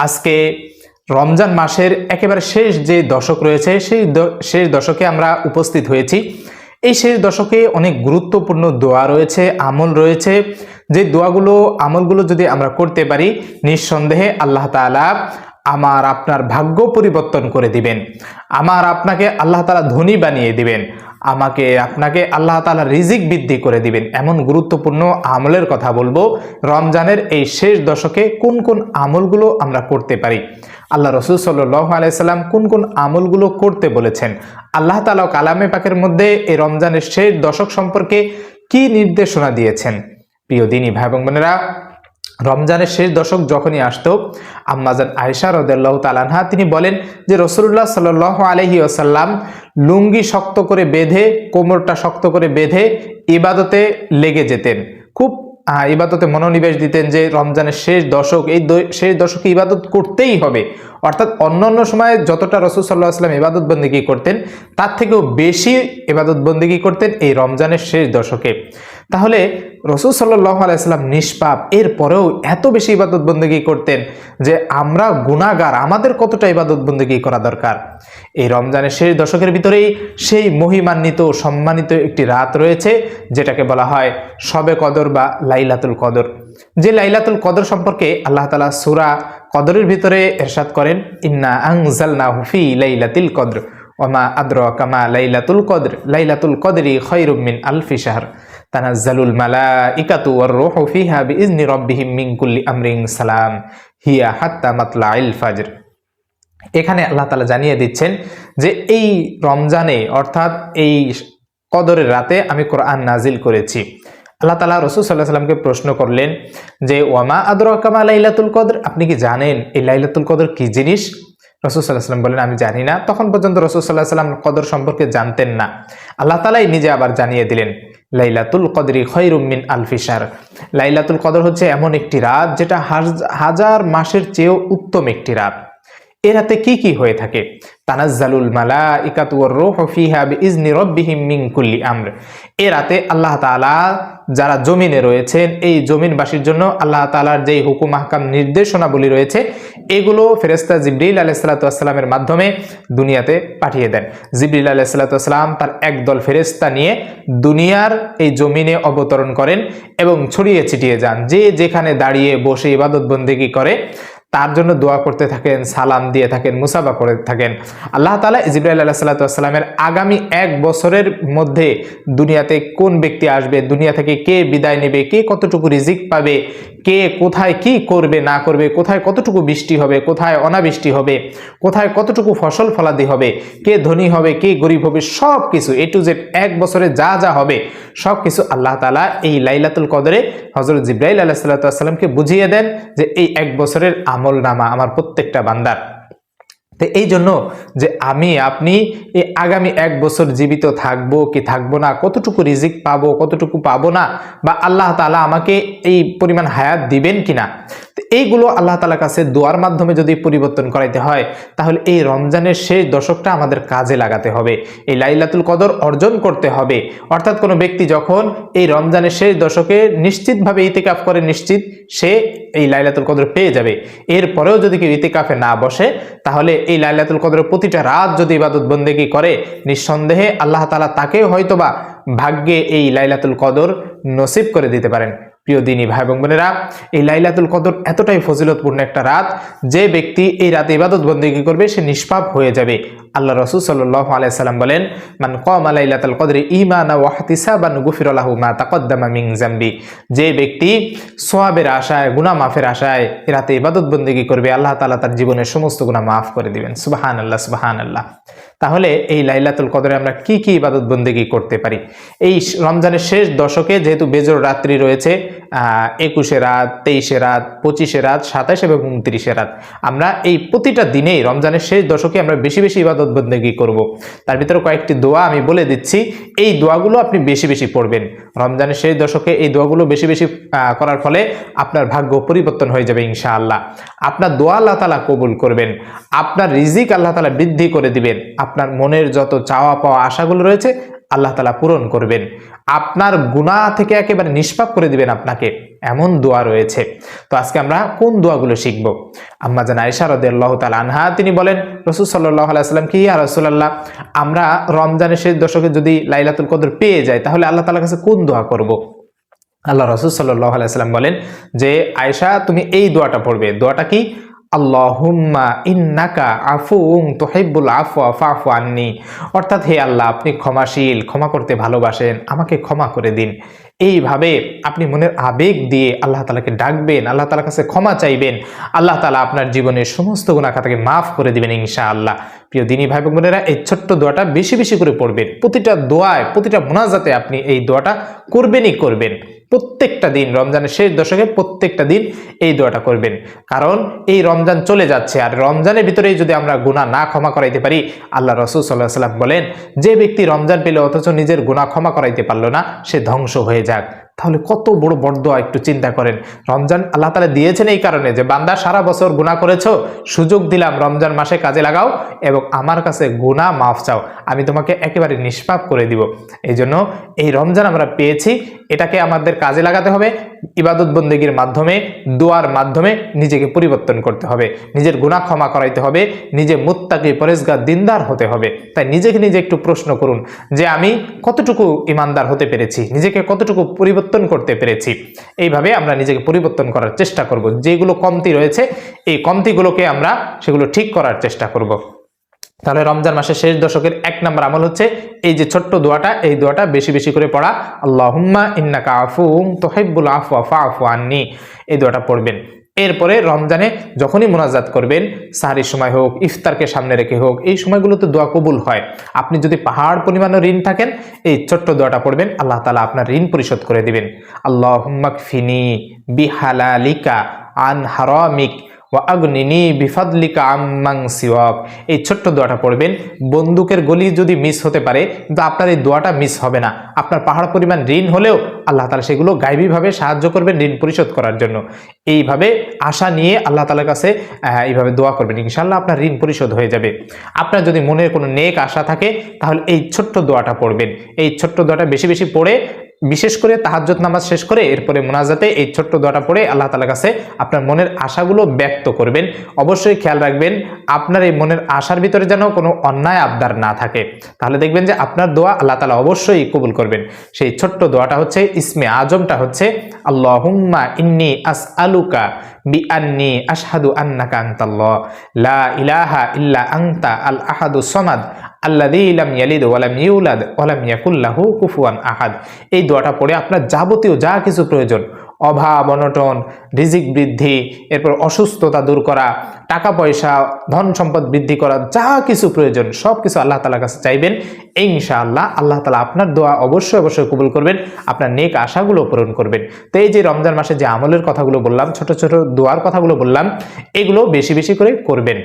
আজকে রমজান মাসের একেবারে শেষ যে দশক রয়েছে সেই শেষ দশকে আমরা উপস্থিত হয়েছি। এই শেষ দশকে অনেক গুরুত্বপূর্ণ দোয়া রয়েছে, আমল রয়েছে, যে দোয়াগুলো আমলগুলো যদি আমরা করতে পারি নিঃসন্দেহে আল্লাহ তাআলা আমার আপনার ভাগ্য পরিবর্তন করে দিবেন, আমার আপনাকে আল্লাহ তাআলা ধনী বানিয়ে দিবেন, আমাকে আপনাকে আল্লাহ তাআলা রিজিক বৃদ্ধি করে দিবেন। এমন গুরুত্বপূর্ণ আমলের কথা বলবো। রমজানের এই শেষ দশকে কোন কোন আমলগুলো আমরা করতে পারি, আল্লাহ রসুল সাল্লাল্লাহু আলাইহি সাল্লাম কোন কোন আমলগুলো করতে বলেছেন, আল্লাহ তাআলা কালামে পাকের মধ্যে এই রমজানের শেষ দশক সম্পর্কে কি নির্দেশনা দিয়েছেন। প্রিয় দিনী ভাই এবং বোনেরা, রমজানের শেষ দশক যখনই আসতো আম্মাজান আয়েশা রাদিয়াল্লাহু তাআলা আনহা তিনি বলেন যে রাসূলুল্লাহ সাল্লাল্লাহু আলাইহি ওয়াসাল্লাম লুঙ্গি শক্ত করে বেঁধে, কোমরটা শক্ত করে বেঁধে ইবাদতে লেগে যেতেন, খুব ইবাদতে মনোনিবেশ দিতেন যে রমজানের শেষ দশক, এই শেষ দশকে ইবাদত করতেই হবে। অর্থাৎ অন্যান্য সময়ে যতটা রাসূল সাল্লাল্লাহু আলাইহি ওয়াসাল্লাম ইবাদত বন্দেগী করতেন তার থেকেও বেশি ইবাদত বন্দেগী করতেন এই রমজানের শেষ দশকে। তাহলে রাসূল সাল্লাল্লাহু আলাইহি ওয়াসাল্লাম নিষ্পাপ, এরপরেও এত বেশি ইবাদত বন্দেগী করতেন যে আমরা গুনাহগার, আমাদের কতটা ইবাদত বন্দেগী করা দরকার। এই রমজানের শেষ দশকের ভিতরেই সেই মহিমান্বিত সম্মানিত একটি রাত রয়েছে যেটাকে বলা হয় শবে কদর বা লাইলাতুল কদর। যে লাইলাতুল কদর সম্পর্কে আল্লাহ তাআলা সূরা কদরের ভিতরে ইরশাদ করেন, ইন্না আনজালনাহু ফি লাইলাতিল কদর ওয়া মা আদরাকা মা লাইলাতুল কদর লাইলাতুল কদরি খায়রুম মিন আলফি শাহর তানাজ্জালুল মালাইকাতু ওয়ার রূহু ফিহা বিইজনি রাব্বিহিম মিন কুল্লি আমরিন সালাম হিয়া হাত্তা মাতলাইল ফাজর। এখানে আল্লাহ তাআলা জানিয়ে দিচ্ছেন যে এই রমজানে অর্থাৎ এই কদরের রাতে আমি কোরআন নাজিল করেছি। আল্লাহ তাআলা রাসূল সাল্লাল্লাহু আলাইহি ওয়াসাল্লামকে প্রশ্ন করলেন যে ওয়ামা আদরাকা মা লাইলাতুল কদর, আপনি কি জানেন এই লাইলাতুল কদর কি জিনিস? রাসূল সাল্লাল্লাহু আলাইহি ওয়াসাল্লাম বলেন আমি জানি না। তখন পর্যন্ত রাসূল সাল্লাল্লাহু আলাইহি ওয়াসাল্লাম কদর সম্পর্কে জানতেন না। আল্লাহ তাআলাই নিজে আবার জানিয়ে দিলেন লাইলাতুল কদরি খায়রুম মিন আলফি শাহর। লাইলাতুল কদর হচ্ছে এমন একটি রাত যেটা হাজার মাসের চেয়েও উত্তম একটি রাত। এ রাতে কি কি হয়ে থাকে? তানাজ্জালুল মালাইকাতু ওয়ার রূহু ফিহা বিইজনি রাব্বিহিম মিন কুল্লি আমর। এ রাতে আল্লাহ তাআলা যারা জমিনে রয়েছেন এই জমিনবাসীর জন্য আল্লাহ তাআলার যেই হুকুম আহকাম নির্দেশনাবলী রয়েছে এগুলো ফেরেশতা জিবরিল আলাইহিস সালাতু ওয়াস সালামের মাধ্যমে দুনিয়াতে পাঠিয়ে দেন। জিবরিল আলাইহিস সালাতু ওয়াস সালাম তার একদল ফেরেশতা নিয়ে দুনিয়ার এই জমিনে অবতরণ করেন এবং ছড়িয়ে ছিটিয়ে যান। যে যেখানে দাঁড়িয়ে বসে ইবাদত বন্দেগী করে তার জন্য দোয়া করতে থাকেন, সালাম দিয়ে থাকেন, মুসাফা করে থাকেন। আল্লাহ তাআলা জিবরাইল আলাইহিস সালাতু ওয়াস সালামের আগামী 1 বছরের মধ্যে দুনিয়াতে কোন ব্যক্তি আসবে, দুনিয়া থেকে কে বিদায় নেবে, কে কতটুকু রিজিক পাবে, কে কোথায় কি করবে না করবে, কোথায় কতটুকু বৃষ্টি হবে, কোথায় অনাবৃষ্টি হবে, কোথায় কতটুকু ফসল ফলাদি হবে, কে ধনী হবে, কে গরিব হবে, সব কিছু এ টু জেড 1 বছরে যা যা হবে সব কিছু আল্লাহ তাআলা এই লাইলাতুল কদরে হযরত জিবরাইল আলাইহিস সালাতু ওয়াস সালামকে বুঝিয়ে দেন যে এই 1 বছরের আমল নামা আমার প্রত্যেকটা বান্দার। তো এই জন্য যে আমি আপনি এই আগামী 1 বছর জীবিত থাকবো কি থাকবো না, কতটুকু রিজিক পাবো কতটুকু পাবো না, বা আল্লাহ তাআলা আমাকে এই পরিমাণ হায়াত দিবেন কিনা, তো এইগুলো আল্লাহ তাআলার কাছে দোয়ার মাধ্যমে যদি পরিবর্তন করাইতে হয় তাহলে এই রমজানের শেষ দশকটা আমাদের কাজে লাগাতে হবে, এই লাইলাতুল কদর অর্জন করতে হবে। অর্থাৎ কোনো ব্যক্তি যখন এই রমজানের শেষ দশকে নিশ্চিতভাবে ইতিকাফ করে নিশ্চিত সে এই লাইলাতুল কদর পেয়ে যাবে। এরপরেও যদি কেউ ইতিকাফে না বসে তাহলে এই লাইলাতুল কদরের প্রতিটা রাত যদি ইবাদত বন্দেগী করে নিঃসন্দেহে আল্লাহ তাআলা তাকে হয়তোবা ভাগ্যে এই লাইলাতুল কদর নসিব করে দিতে পারেন। প্রিয় দিনী ভাই এবং বোনেরা, এই লাইলাতুল কদর এতটাই ফজিলতপূর্ণ একটা রাত, যে ব্যক্তি এই রাতে ইবাদত বন্দেগী করবে সে নিষ্পাপ হয়ে যাবে। আল্লাহ রাসূল সাল্লাল্লাহু আলাইহি সাল্লাম বলেন মান কামা লাইলাতুল কদরি ঈমানান ওয়া ইহতিসাবান গুফিরা লাহু মা তাকদ্দামা মিন যামবি। যে ব্যক্তি সওয়াবের আশায়, গুনাহ মাফের আশায় এই রাতে ইবাদত বন্দেগী করবে আল্লাহ তাআলা তার জীবনের সমস্ত গুনাহ মাফ করে দিবেন। সুবহানাল্লাহ সুবহানাল্লাহ। তাহলে এই লাইলাতুল কদরে আমরা কি কি ইবাদত বন্দেগী করতে পারি? এই রমজানের শেষ দশকে যেহেতু বেজোড় রাত্রি রয়েছে 21 রাত, 23 রাত, 25 রাত, 27 এবং 29 রাত, আমরা এই প্রতিটা দিনেই রমজানের শেষ দশকে আমরা বেশি বেশি ইবাদত বন্দেগী করব। তার ভিতরে কয়েকটি দোয়া আমি বলে দিচ্ছি, এই দোয়াগুলো আপনি বেশি বেশি পড়বেন। রমজানের শেষ দশকে এই দোয়াগুলো বেশি বেশি করার ফলে আপনার ভাগ্য পরিবর্তন হয়ে যাবে ইনশাআল্লাহ। আপনার দোয়া আল্লাহ তাআলা কবুল করবেন, আপনার রিজিক আল্লাহ তাআলা বৃদ্ধি করে দিবেন, আপনার মনের যত চাওয়া পাওয়া আশাগুলো রয়েছে আল্লাহ তাআলা পূরণ করবেন, আপনার গুনাহ থেকে একেবারে নিষ্পাপ করে দিবেন আপনাকে, এমন দোয়া রয়েছে। তো আজকে আমরা কোন দোয়াগুলো শিখব? আম্মা জান আয়েশা রাদিয়াল্লাহু তাআলা আনহা তিনি বলেন, রাসূল সাল্লাল্লাহু আলাইহি ওয়াসাল্লাম কি, ইয়া রাসূলুল্লাহ, আমরা রমজানের শেষ দশকে যদি লাইলাতুল কদর পেয়ে যাই তাহলে আল্লাহ তাআলার কাছে কোন দোয়া করব? আল্লাহ রাসূল সাল্লাল্লাহু আলাইহি ওয়াসাল্লাম বলেন যে, আয়েশা তুমি এই দোয়াটা পড়বে। দোয়াটা কি? আল্লাহুম্মা ইন্নাকা আফুউন তুহিব্বুল আফওয়া ফাফু আন্নি, অর্থাৎ হে আল্লাহ, আপনি ক্ষমাশীল, ক্ষমা করতে ভালোবাসেন, আমাকে ক্ষমা করে দিন। এইভাবে আপনি মনের আবেগ দিয়ে আল্লাহ তাআলাকে ডাকবেন, আল্লাহ তাআলার কাছে ক্ষমা চাইবেন, আল্লাহ তাআলা আপনার জীবনের সমস্ত গুনাহ খাতাকে মাফ করে দিবেন ইনশাআল্লাহ। প্রিয় দিনী ভাই বোনেরা, এই ছোট্ট দোয়াটা বেশি বেশি করে পড়বেন। প্রতিটা দোয়ায়, প্রতিটা মুনাজাতে আপনি এই দোয়াটা করবেনই করবেন। প্রত্যেকটা দিন, রমজানের শেষ দশকে প্রত্যেকটা দিন এই দোয়াটা করবেন, কারণ এই রমজান চলে যাচ্ছে, আর রমজানের ভিতরেই যদি আমরা গুনাহ না ক্ষমা করাইতে পারি, আল্লাহ রাসূল সাল্লাল্লাহু আলাইহি ওয়াসাল্লাম বলেন, যে ব্যক্তি রমজান পেল অথচ নিজের গুনাহ ক্ষমা করাইতে পারলো না, সে ধ্বংস হয়ে যাক। তাহলে কত বড় বরদোয়া, একটু চিন্তা করেন। রমজান আল্লাহ তাআলা দিয়েছেন এই কারণে যে, বান্দা সারা বছর গুনাহ করেছো, সুযোগ দিলাম রমজান মাসে কাজে লাগাও এবং আমার কাছে গুনাহ মাফ চাও, আমি তোমাকে একেবারে নিষ্পাপ করে দিব। এই জন্য এই রমজান আমরা পেয়েছি, এটাকে আমাদের কাজে লাগাতে হবে, ইবাদত বন্দেগীর মাধ্যমে, দোয়ার মাধ্যমে নিজেকে পরিবর্তন করতে হবে, নিজের গুনাহ ক্ষমা করাইতে হবে, নিজে মুত্তাকি পরেজগার দিনদার হতে হবে। তাই নিজেকে নিজে একটু প্রশ্ন করুন যে, আমি কতটুকু ইমানদার হতে পেরেছি, নিজেকে কতটুকু পরিবর্তন করতে পেরেছি। এইভাবে আমরা নিজেকে পরিবর্তন করার চেষ্টা করব, যেগুলো কমতি রয়েছে এই কমতিগুলোকে আমরা সেগুলো ঠিক করার চেষ্টা করব। তাহলে রমজান মাসের শেষ দশকের 1 নম্বর আমল হচ্ছে এই যে ছোট্ট দোয়াটা, এই দোয়াটা বেশি বেশি করে পড়া, আল্লাহুম্মা ইন্নাকা আফুউন তুহিব্বুল আফওয়া ফাফু আন্নি, এই দোয়াটা পড়বেন। এরপরে রমজানে যখনই মুনাজাত করবেন, সাহরির সময় হোক, ইফতারকে সামনে রেখে হোক, এই সময়গুলোতে দোয়া কবুল হয়। আপনি যদি পাহাড় পরিমাণও ঋণ থাকেন, এই ছোট্ট দোয়াটা পড়বেন, আল্লাহ তাআলা আপনার ঋণ পরিশোধ করে দিবেন। আল্লাহুম্মা কফিনি বিহালালিকা আন হারামিক ওয়া আগনিনি বিফাদলিকা আম্মান সিওয়াক, এই ছোট্ট দোয়াটা পড়বেন। বন্দুকের গুলি যদি মিস হতে পারে, কিন্তু আপনার এই দোয়াটা মিস হবে না। আপনার পাহাড় পরিমাণ ঋণ হলেও আল্লাহ তাআলা সেগুলো গায়বীভাবে সাহায্য করবেন ঋণ পরিশোধ করার জন্য। এইভাবে আশা নিয়ে আল্লাহ তাআলার কাছে এইভাবে দোয়া করবেন, ইনশাআল্লাহ আপনার ঋণ পরিশোধ হয়ে যাবে। আপনার যদি মনের কোনো নেক আশা থাকে তাহলে এই ছোট্ট দোয়াটা পড়বেন। এই ছোট্ট দোয়াটা বেশি বেশি পড়ে, বিশেষ করে তাহাজ্জুদ নামাজ শেষ করে এরপরে মুনাজাতে এই ছোট্ট দোয়াটা পড়ে আল্লাহ তাআলার কাছে আপনার মনের আশাগুলো ব্যক্ত করবেন। অবশ্যই খেয়াল রাখবেন আপনার এই মনের আশার ভিতরে যেন কোনো অন্যায় আবদার না থাকে, তাহলে দেখবেন যে আপনার দোয়া আল্লাহ তাআলা অবশ্যই কবুল করবেন। সেই ছোট্ট দোয়াটা হচ্ছে, ইসমে আজমটা হচ্ছে আল্লাহুম্মা ইন্নী আসআলুকা বিআন্নী আশহাদু আন্নাকা আনতাল্লাহ লা ইলাহা ইল্লা আনতা আল আহাদুস সামাদ আল্লাযী লাম ইয়ালিদ ওয়া লাম ইউলাদ ওয়া লাম ইয়াকুল লাহু কুফুয়ান আহাদ। এই দোয়াটা পড়ে আপনার যাবতীয় যা কিছু প্রয়োজন, অভাব অনটন, রিজিক বৃদ্ধি, এরপর অসুস্থতা দূর করা, টাকা পয়সা ধন সম্পদ বৃদ্ধি করা, যা কিছু প্রয়োজন সব কিছু আল্লাহ তাআলার কাছে চাইবেন। ইনশাআল্লাহ আল্লাহ তাআলা আপনার দোয়া অবশ্যই অবশ্যই কবুল করবেন, আপনার নেক আশাগুলো পূরণ করবেন। তো এই যে রমজান মাসে যে আমলের কথাগুলো বললাম, ছোট ছোট দোয়ার কথাগুলো বললাম, এগুলো বেশি বেশি করে করবেন।